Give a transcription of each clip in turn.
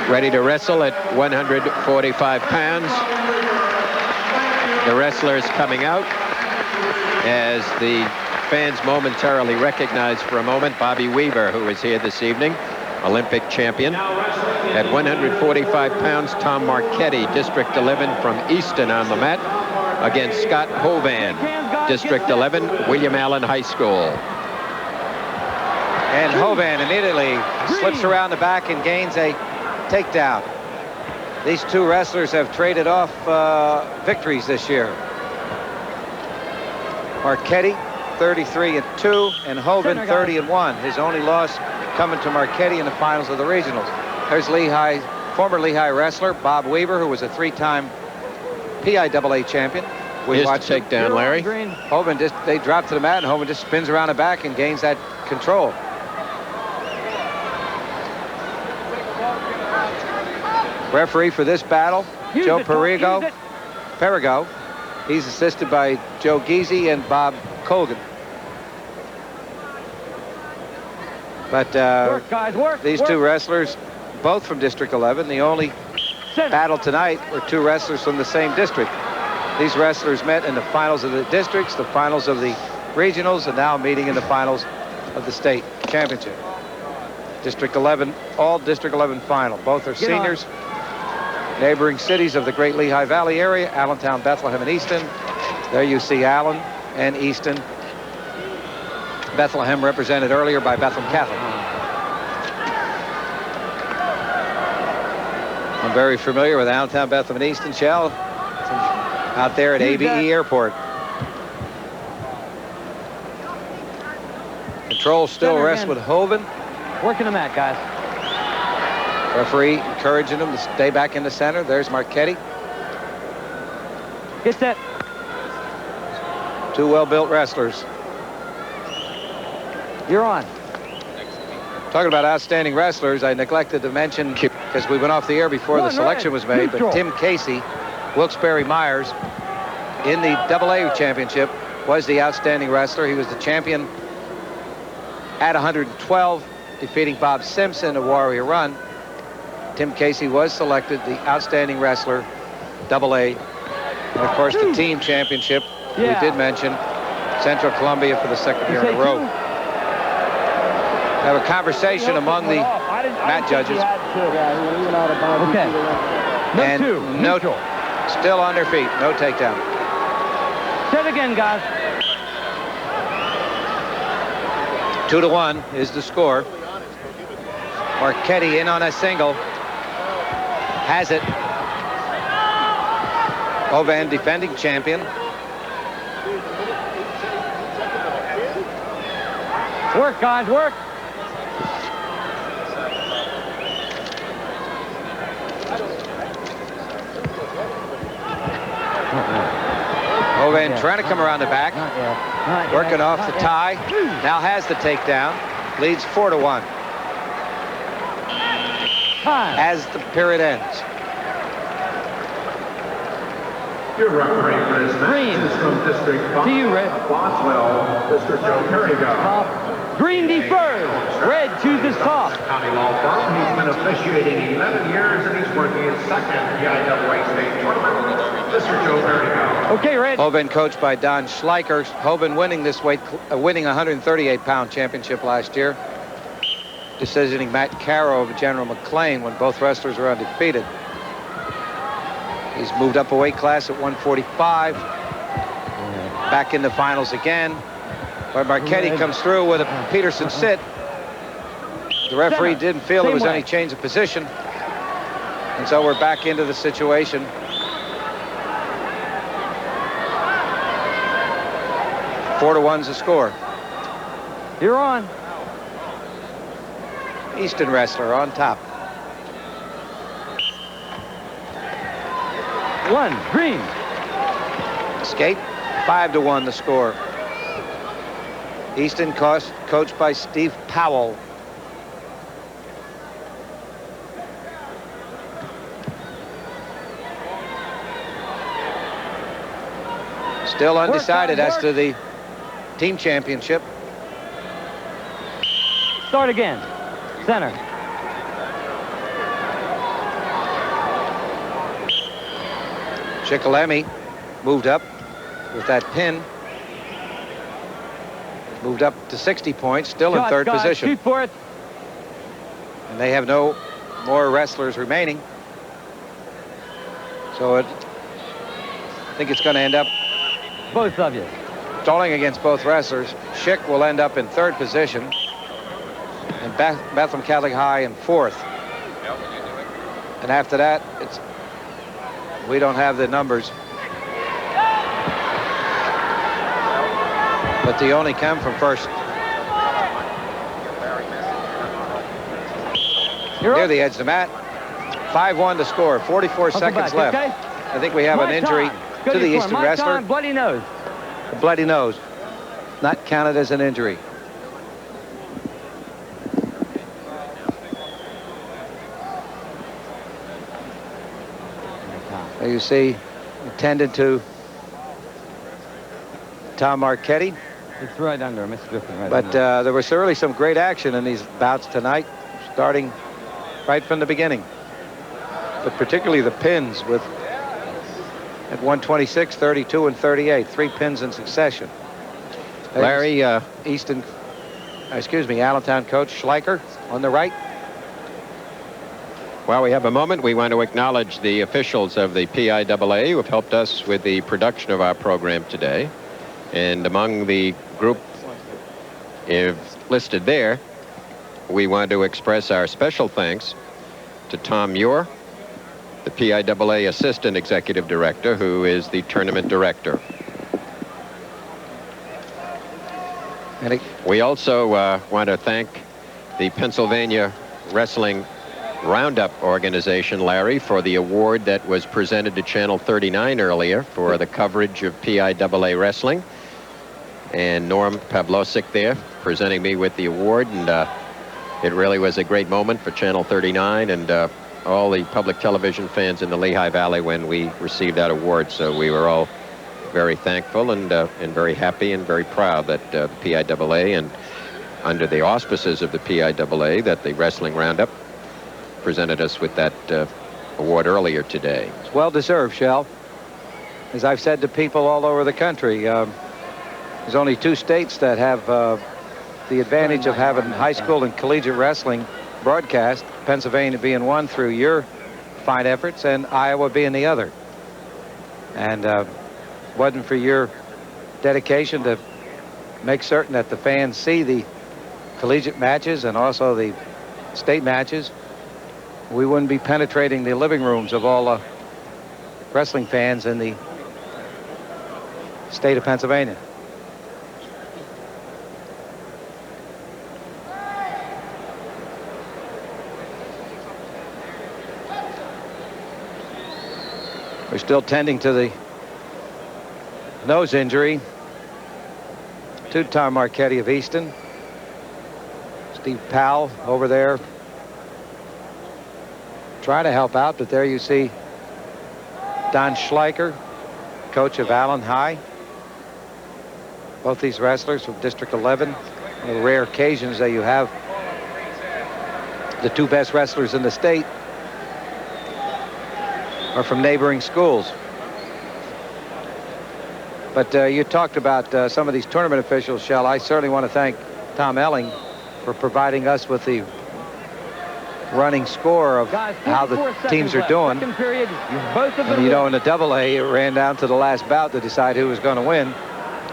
Ready to wrestle at 145 pounds. The wrestlers coming out as the fans momentarily recognize for a moment Bobby Weaver, who is here this evening, Olympic champion. At 145 pounds, Tom Marchetti, District 11 from Easton on the mat, against Scott Hovan, District 11, William Allen High School. And Hovan immediately slips around the back and gains a takedown. These two wrestlers have traded off victories this year. Marchetti 33-2 and Hovan 30-1. His only loss coming to Marchetti in the finals of the regionals. There's Lehigh, former Lehigh wrestler Bob Weaver, who was a 3-time PIAA champion. We watched take down Larry. Hovan they drop to the mat and Hovan just spins around the back and gains that control. Referee for this battle, Joe Perigo. He's assisted by Joe Geezy and Bob Colgan. But work, guys, work, these two wrestlers, both from District 11, the only battle tonight were two wrestlers from the same district. These wrestlers met in the finals of the districts, the finals of the regionals, and now meeting in the finals of the state championship. District 11, all District 11 final. Both are seniors. Neighboring cities of the Great Lehigh Valley area, Allentown, Bethlehem, and Easton. There you see Allen and Easton. Bethlehem represented earlier by Bethlehem Catholic. I'm very familiar with Allentown, Bethlehem, and Easton. Shell out there at ABE Airport. Control still rests with Hovan. Working the mat, guys. Referee encouraging him to stay back in the center. There's Marchetti. Get set. Two well-built wrestlers. You're on. Talking about outstanding wrestlers, I neglected to mention, because we went off the air before the selection was made, but Tim Casey, Wilkes-Barre Myers, in the AA championship, was the outstanding wrestler. He was the champion at 112, defeating Bob Simpson of Warrior Run. Tim Casey was selected the outstanding wrestler, AA. And of course, the team championship, we did mention, Central Columbia for the second year in a row. Have a conversation among the mat judges. Okay. And still on their feet, no takedown. Set again, guys. 2-1 is the score. Marchetti in on a single. Has it. Hovan, defending champion. Work, guys, work. Hovan trying to come around the back. Working off the tie. Now has the takedown. Leads 4-1. As the period ends. Your referee for this match is from District 5, Boswell, Mr. Joe Perigo. Green defers. Red chooses top. County law firm. He's been officiating 11 years and he's working his second PIAA state tournament. Mr. Joe Perigo. Okay, Red. Hovan coached by Don Schleicher. Hovan winning this weight, winning a 138-pound championship last year. Decisioning Matt Caro of General McLean when both wrestlers were undefeated. He's moved up a weight class at 145. Back in the finals again. Where Marchetti comes through with a Peterson sit. The referee didn't feel there was any change of position. And so we're back into the situation. Four to one's the score. You're on. Easton wrestler on top. 1, green. Escape. 5-1 the score. Easton coached by Steve Powell. Still undecided as to the team championship. Start again. Center. Chickalemi moved up with that pin. Moved up to 60 points, still in third position. Shoot for it. And they have no more wrestlers remaining. So I think it's going to end up Both of you. stalling against both wrestlers. Schick will end up in third position. And Bethlehem Catholic High in fourth. And after that, we don't have the numbers. But they only come from first. Near the edge of the mat. 5-1 to score. 44 seconds left. Okay? I think we have an injury to the Eastern wrestler. Bloody nose. A bloody nose. Not counted as an injury. There you see, attended to Tom Marchetti. It's right under, Mr. Griffin. Right But under. there was certainly some great action in these bouts tonight, starting right from the beginning. But particularly the pins at 126, 32, and 38. 3 pins in succession. There's Larry, Allentown coach Schleicher on the right. while we have a moment, we want to acknowledge the officials of the PIAA who have helped us with the production of our program today. And among the group listed there, we want to express our special thanks to Tom Muir, the PIAA Assistant Executive Director, who is the tournament director. We also want to thank the Pennsylvania Wrestling Roundup organization, Larry, for the award that was presented to Channel 39 earlier for the coverage of PIAA wrestling. And Norm Pavlosik there presenting me with the award, and it really was a great moment for Channel 39 and all the public television fans in the Lehigh Valley when we received that award. So we were all very thankful and very happy and very proud that the PIAA, and under the auspices of the PIAA, that the Wrestling Roundup presented us with that award earlier today. It's well deserved, Shell. As I've said to people all over the country, there's only 2 states that have the advantage of having high school and collegiate wrestling broadcast, Pennsylvania being one through your fine efforts, and Iowa being the other. And wasn't for your dedication to make certain that the fans see the collegiate matches and also the state matches, we wouldn't be penetrating the living rooms of all wrestling fans in the state of Pennsylvania. We're still tending to the nose injury to Tom Marchetti of Easton. Steve Powell over there trying to help out, but there you see Don Schleicher, coach of Allen High. Both these wrestlers from District 11. One of the rare occasions that you have the 2 best wrestlers in the state are from neighboring schools. But you talked about some of these tournament officials, Shell. I certainly want to thank Tom Elling for providing us with the running score of how the teams are doing. And you know, in the AA, it ran down to the last bout to decide who was going to win.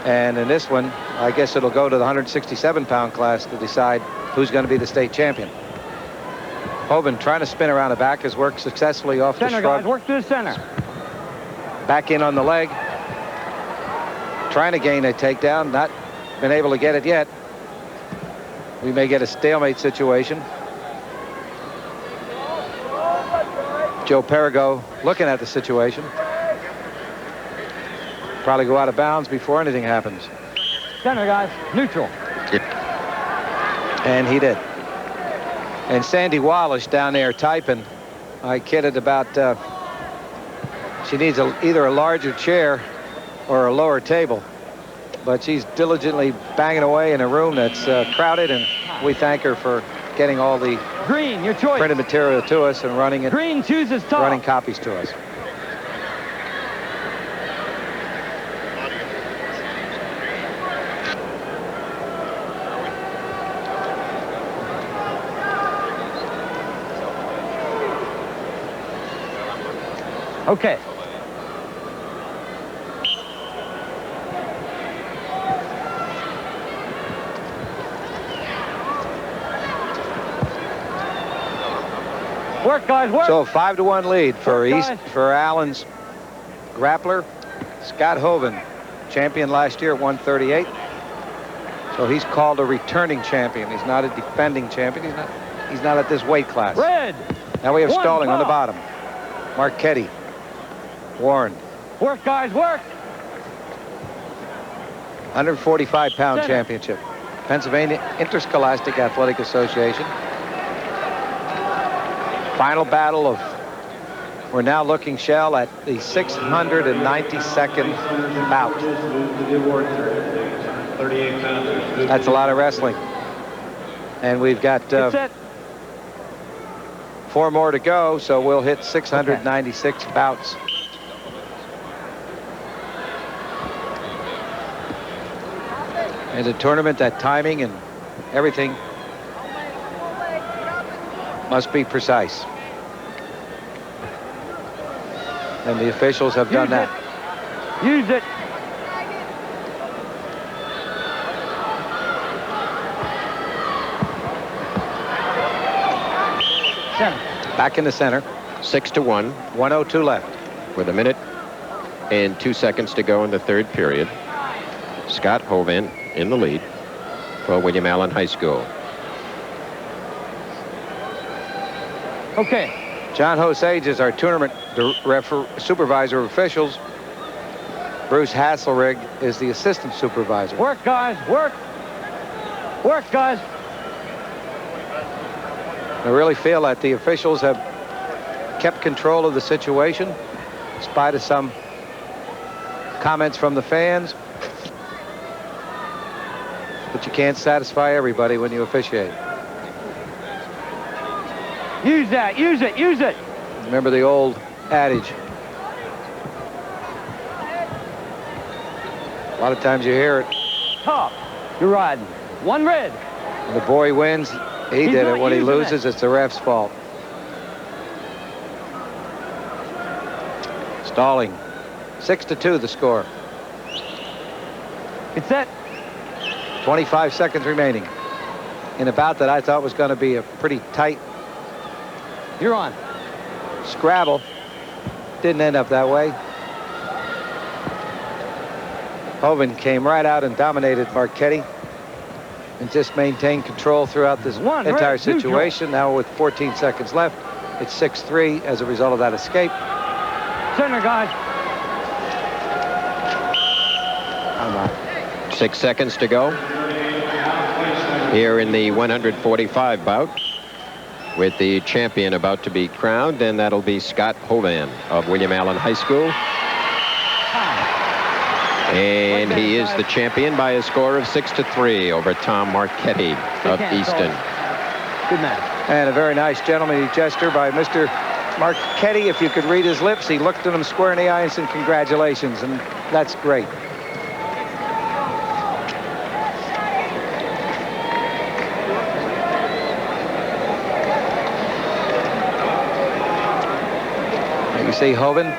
And in this one, I guess it'll go to the 167-pound class to decide who's going to be the state champion. Hoban trying to spin around the back, has worked successfully off the shrug. Guys, work to the center. Back in on the leg. Trying to gain a takedown, not been able to get it yet. We may get a stalemate situation. Joe Perigo looking at the situation. Probably go out of bounds before anything happens. Center, guys. Neutral. And he did. And Sandy Wallace down there typing. I kidded about she needs either a larger chair or a lower table. But she's diligently banging away in a room that's crowded, and we thank her for getting all the Green, your choice. printed material to us and running it, Green chooses top. running copies to us. Okay. Work, guys, work. So a 5-1 lead for Work, guys. for Allen's grappler, Scott Hoven, champion last year at 138. So he's called a returning champion. He's not a defending champion. He's not at this weight class. Red. Now we have One Stalling on the ball. bottom. Marchetti, Warren, Work, guys, work. 145-pound Center. championship. Pennsylvania Interscholastic Athletic Association. Final battle of, we're now looking, Shell, at the 692nd bout. That's a lot of wrestling. And we've got Get set. 4 more to go, so we'll hit 696 bouts. And a tournament, that timing and everything must be precise. And the officials have done that. Use it. Center. Back in the center. 6-1 1:02 left. with a minute and 2 seconds to go in the third period. Scott Hoven in the lead for William Allen High School. Okay. John Hosage is our tournament supervisor of officials. Bruce Hasselrig is the assistant supervisor. Work, guys, work. Work, guys. I really feel that the officials have kept control of the situation, in spite of some comments from the fans. But you can't satisfy everybody when you officiate. Use that, use it, use it. Remember the old adage. A lot of times you hear it. Top. You're riding. One red. When the boy wins, he He's did not it. When he using loses, it's the ref's fault. Stalling. 6-2 the score. Get set. 25 seconds remaining. In a bout that I thought was going to be a pretty tight You're on. scrabble. Didn't end up that way. Hoven came right out and dominated Marchetti and just maintained control throughout this One, entire red, neutral. situation. Now with 14 seconds left, it's 6-3 as a result of that escape. Center, guys. I'm out. 6 seconds to go here in the 145 bout, with the champion about to be crowned, and that'll be Scott Hoven of William Allen High School. And he is the champion by a score of 6-3 over Tom Marchetti of Easton. Good match. And a very nice gentlemanly gesture by Mr. Marchetti. If you could read his lips, he looked at him square in the eye and said, "Congratulations," and that's great. You see Hoven